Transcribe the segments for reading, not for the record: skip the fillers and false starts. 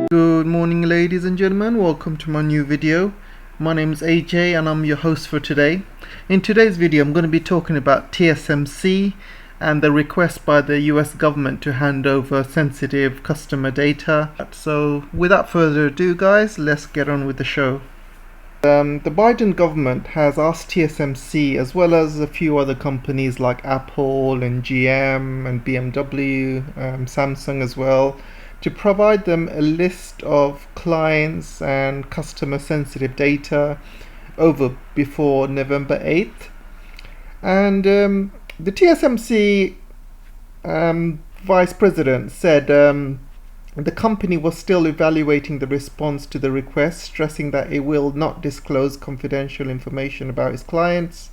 Good morning, ladies and gentlemen. Welcome to my new video. My name is AJ and I'm your host for today. In today's video, I'm going to be talking about TSMC and the request by the US government to hand over sensitive customer data. So without further ado, guys, let's get on with the show. The Biden government has asked TSMC, as well as a few other companies like Apple and GM and BMW, Samsung as well, to provide them a list of clients and customer sensitive data before November 8th. And the TSMC vice president said the company was still evaluating the response to the request, stressing that it will not disclose confidential information about its clients.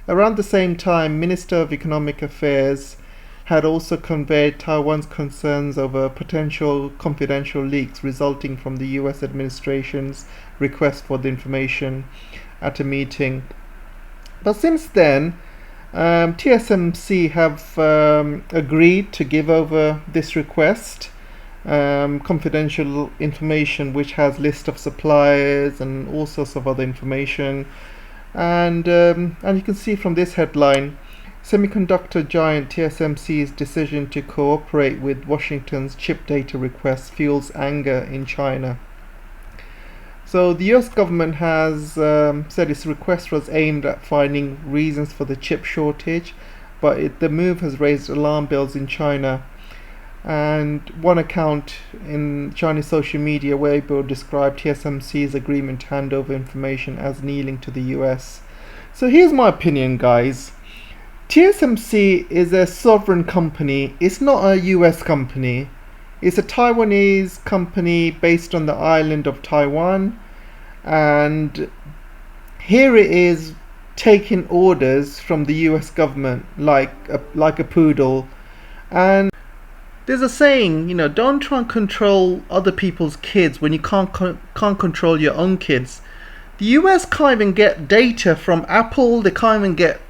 Around the same time, Minister of Economic Affairs had also conveyed Taiwan's concerns over potential confidential leaks resulting from the US administration's request for the information at a meeting. But since then, TSMC have agreed to give over this request, confidential information which has list of suppliers and all sorts of other information. And you can see from this headline, semiconductor giant TSMC's decision to cooperate with Washington's chip data request fuels anger in China. So the US government has said its request was aimed at finding reasons for the chip shortage, but the move has raised alarm bells in China. And one account in Chinese social media, Weibo, described TSMC's agreement to hand over information as kneeling to the US. So here's my opinion, guys. TSMC is a sovereign company. It's not a US company. It's a Taiwanese company based on the island of Taiwan. And here it is taking orders from the US government like a poodle. And there's a saying, don't try and control other people's kids when you can't control your own kids. The US can't even get data from Apple. They can't even get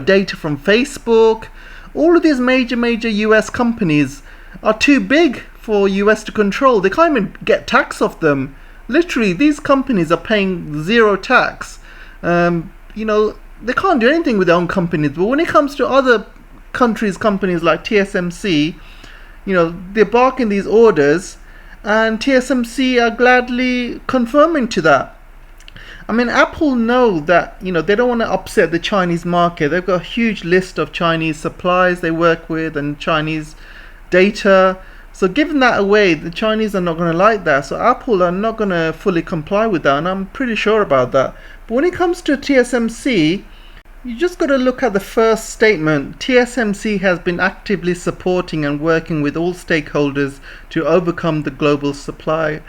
data from Facebook. All of these major US companies are too big for US to control. They can't even get tax off them. Literally, these companies are paying zero tax. They can't do anything with their own companies. But when it comes to other countries' companies like TSMC, they're barking these orders, and TSMC are gladly confirming to that. I mean, Apple know that, they don't want to upset the Chinese market. They've got a huge list of Chinese suppliers they work with and Chinese data. So giving that away, the Chinese are not going to like that. So Apple are not going to fully comply with that, and I'm pretty sure about that. But when it comes to TSMC, you just got to look at the first statement. TSMC has been actively supporting and working with all stakeholders to overcome the global supply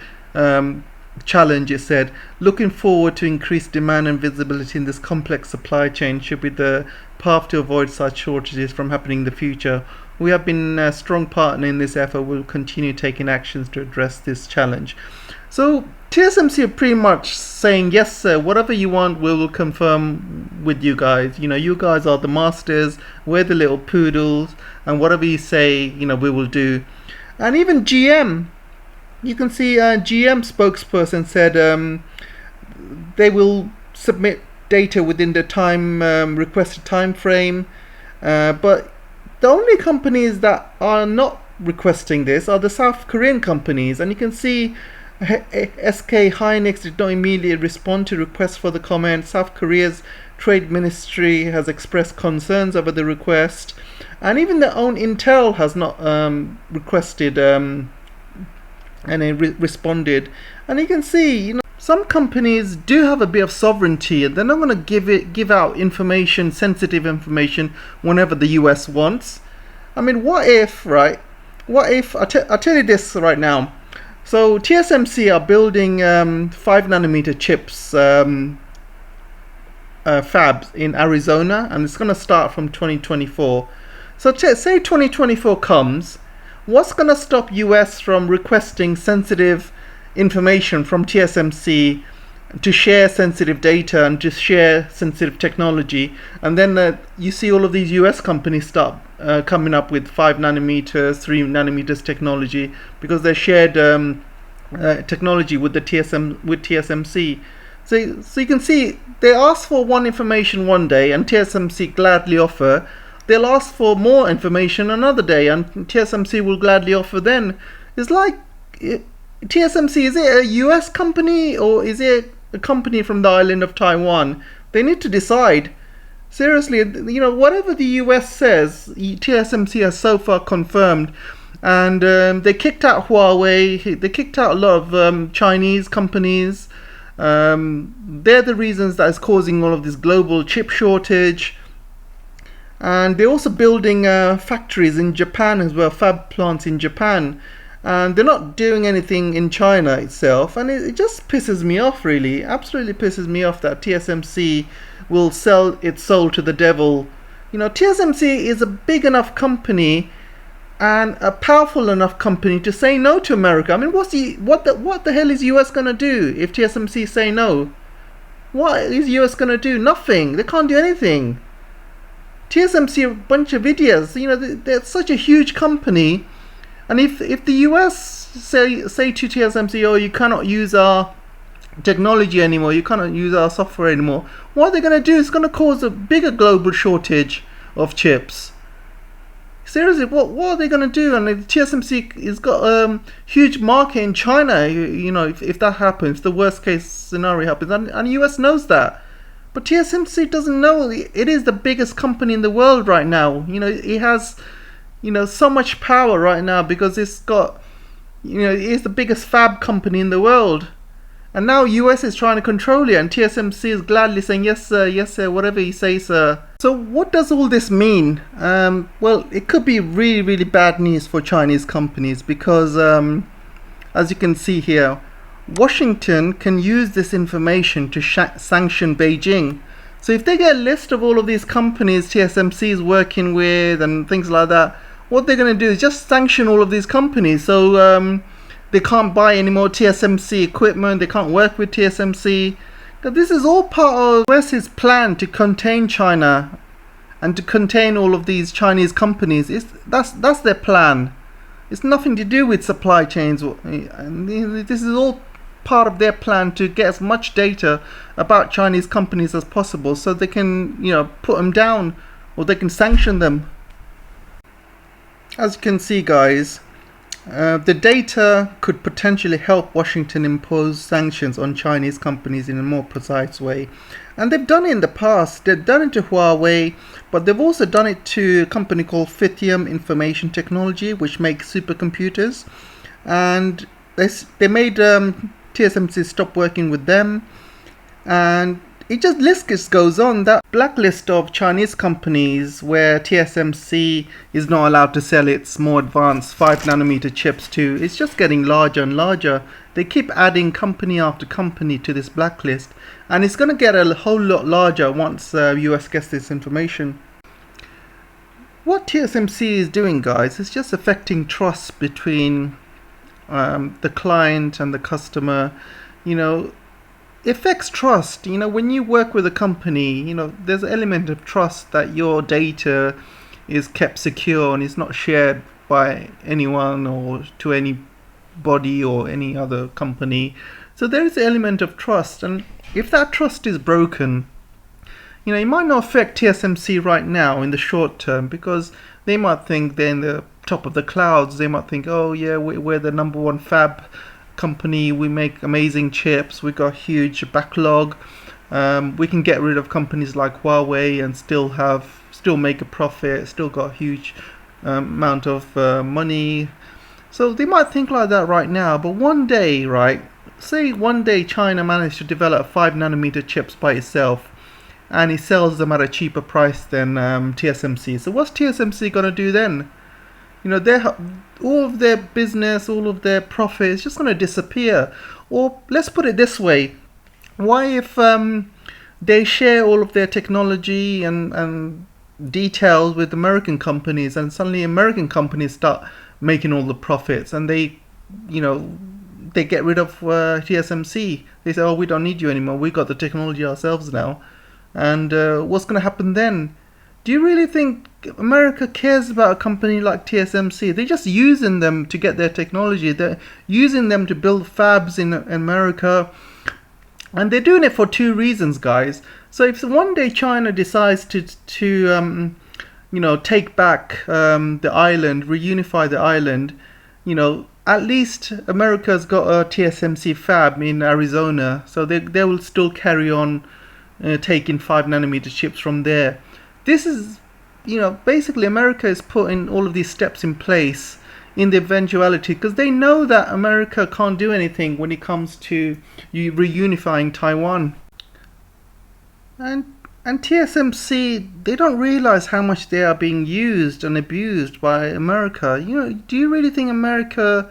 challenge, it said. Looking forward to increased demand and visibility in this complex supply chain should be the path to avoid such shortages from happening in the future. We have been a strong partner in this effort. We'll continue taking actions to address this challenge. So TSMC are pretty much saying, yes sir, whatever you want, we will confirm with you guys. You guys are the masters, we're the little poodles, and whatever you say, we will do. And even GM, you can see GM spokesperson said they will submit data within the requested time frame. But the only companies that are not requesting this are the South Korean companies. And you can see SK Hynix did not immediately respond to requests for the comment. South Korea's trade ministry has expressed concerns over the request. And even their own Intel has not requested and it responded. And you can see, some companies do have a bit of sovereignty, and they're not going to give out information, sensitive information, whenever the US wants. I mean, what if I'll tell you this right now. So TSMC are building 5nm chips fabs in Arizona, and it's going to start from 2024. So say 2024 comes. What's going to stop US from requesting sensitive information from TSMC to share sensitive data and to share sensitive technology? And then you see all of these US companies start coming up with 5nm, 3nm technology, because they shared technology with the TSMC. So you can see they ask for one information one day, and TSMC gladly offer. They'll ask for more information another day, and TSMC will gladly offer then. It's like TSMC, is it a US company or is it a company from the island of Taiwan? They need to decide. Seriously, whatever the US says, TSMC has so far confirmed. And they kicked out Huawei, they kicked out a lot of Chinese companies. They're the reasons that is causing all of this global chip shortage. And they're also building factories in Japan as well, fab plants in Japan. And they're not doing anything in China itself. And it just pisses me off, really. Absolutely pisses me off that TSMC will sell its soul to the devil. TSMC is a big enough company and a powerful enough company to say no to America. I mean, what the hell is US gonna do if TSMC say no? What is US gonna do? Nothing. They can't do anything. TSMC are a bunch of idiots. They're such a huge company, and if the US say to TSMC, oh, you cannot use our technology anymore, you cannot use our software anymore, what are they gonna do? It's gonna cause a bigger global shortage of chips. Seriously, what are they going to do? And TSMC has got a huge market in China. If that happens, the worst case scenario happens, and the US knows that. But TSMC doesn't know it is the biggest company in the world right now. It has, so much power right now because it's got, it is the biggest fab company in the world. And now US is trying to control it, and TSMC is gladly saying, yes sir, whatever you say, sir. So what does all this mean? Well, it could be really, really bad news for Chinese companies because, as you can see here, Washington can use this information to sanction Beijing. So if they get a list of all of these companies TSMC is working with and things like that, what they're going to do is just sanction all of these companies. So they can't buy any more TSMC equipment, they can't work with TSMC. Now, this is all part of US's plan to contain China and to contain all of these Chinese companies. That's their plan. It's nothing to do with supply chains. This is all part of their plan to get as much data about Chinese companies as possible so they can, put them down or they can sanction them. As you can see, guys, the data could potentially help Washington impose sanctions on Chinese companies in a more precise way. And they've done it in the past. They've done it to Huawei, but they've also done it to a company called Lithium Information Technology, which makes supercomputers. And they made TSMC stop working with them. And list just goes on. That blacklist of Chinese companies where TSMC is not allowed to sell its more advanced 5nm chips to, it's just getting larger and larger. They keep adding company after company to this blacklist, and it's going to get a whole lot larger once US gets this information. What TSMC is doing, guys, is just affecting trust between the client and the customer. It affects trust. When you work with a company, there's an element of trust that your data is kept secure and is not shared by anyone or to anybody or any other company. So there is an element of trust, and if that trust is broken, it might not affect TSMC right now in the short term because they might think they're in the top of the clouds. They might think, oh yeah, we're the number one fab company, we make amazing chips, we got huge backlog, we can get rid of companies like Huawei and still make a profit, still got huge amount of money. So they might think like that right now, but one day, right, say one day China managed to develop 5nm chips by itself and it sells them at a cheaper price than TSMC. So what's TSMC gonna do then? All of their business, all of their profit is just going to disappear. Or let's put it this way: what if they share all of their technology and details with American companies, and suddenly American companies start making all the profits, and they get rid of TSMC? They say, oh, we don't need you anymore. We got the technology ourselves now. And what's going to happen then? Do you really think America cares about a company like TSMC. They're just using them to get their technology. They're using them to build fabs in America. And they're doing it for two reasons, guys. So if one day China decides to take back the island, reunify the island, at least America's got a TSMC fab in Arizona, so they will still carry on taking 5 nanometer chips from there. This is, basically America is putting all of these steps in place in the eventuality, because they know that America can't do anything when it comes to reunifying Taiwan. And TSMC, they don't realize how much they are being used and abused by America. Do you really think America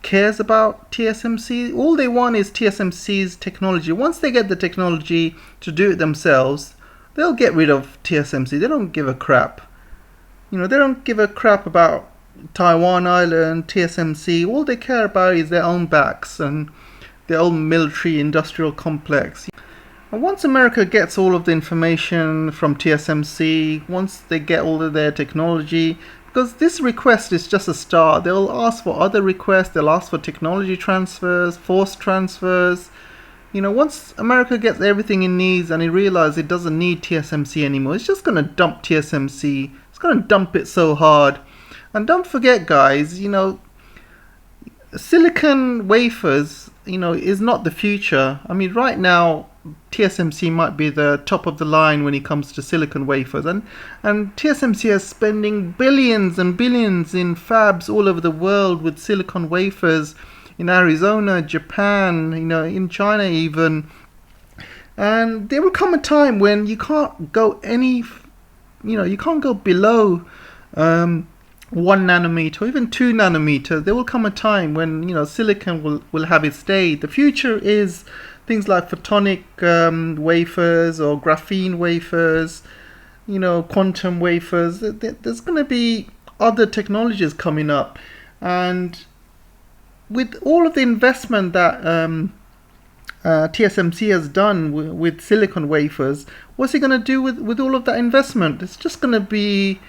cares about TSMC? All they want is TSMC's technology. Once they get the technology to do it themselves, they'll get rid of TSMC. They don't give a crap. They don't give a crap about Taiwan Island, TSMC. All they care about is their own backs and their own military industrial complex. And once America gets all of the information from TSMC, once they get all of their technology, because this request is just a start, they'll ask for other requests, they'll ask for technology transfers, forced transfers. Once America gets everything it needs and it realizes it doesn't need TSMC anymore, it's just going to dump TSMC. It's going to dump it so hard. And don't forget, guys, silicon wafers, is not the future. I mean, right now, TSMC might be the top of the line when it comes to silicon wafers, and TSMC is spending billions and billions in fabs all over the world with silicon wafers in Arizona, Japan, in China even. And there will come a time when you can't go you can't go below 1 nanometer or even 2 nanometer. There will come a time when silicon will have its day. The future is things like photonic wafers or graphene wafers, quantum wafers. There's going to be other technologies coming up, and with all of the investment that TSMC has done with silicon wafers, what's he going to do with all of that investment? It's just going to be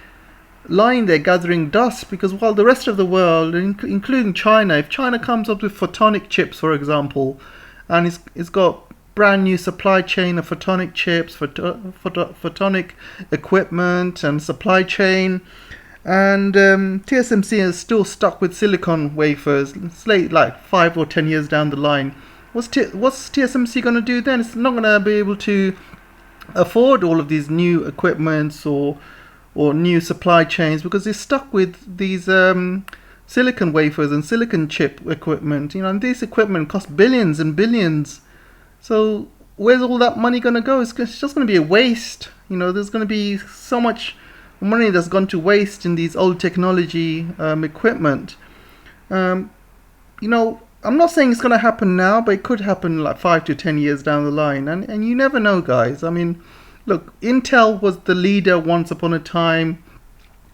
lying there gathering dust, because while the rest of the world, including China, if China comes up with photonic chips, for example, and it's got brand new supply chain of photonic chips, photonic equipment and supply chain, and TSMC is still stuck with silicon wafers, like 5 or 10 years down the line, what's TSMC going to do then? It's not going to be able to afford all of these new equipments or new supply chains, because it's stuck with these silicon wafers and silicon chip equipment. And this equipment costs billions and billions. So where's all that money going to go? It's just going to be a waste. There's going to be so much money that's gone to waste in these old technology equipment. I'm not saying it's going to happen now, but it could happen like 5 to 10 years down the line. And you never know, guys. I mean, look, Intel was the leader once upon a time,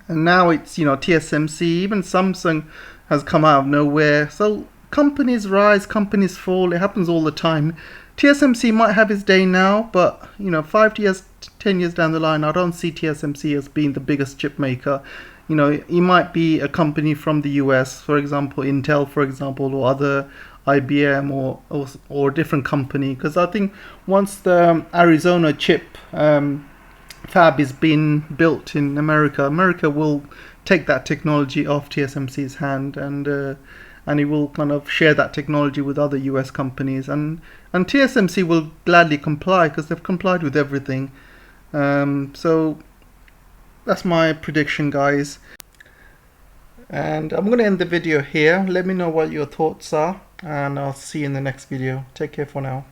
and now it's, TSMC. Even Samsung has come out of nowhere. So companies rise, companies fall. It happens all the time. TSMC might have its day now, but 5 to 10 years down the line, I don't see TSMC as being the biggest chip maker. It might be a company from the US, for example, Intel, for example, or other IBM or a different company. Because I think once the Arizona chip fab is being built in America, America will take that technology off TSMC's hand, and it will kind of share that technology with other US companies, and TSMC will gladly comply because they've complied with everything. So that's my prediction, guys. And I'm going to end the video here. Let me know what your thoughts are, and I'll see you in the next video. Take care for now.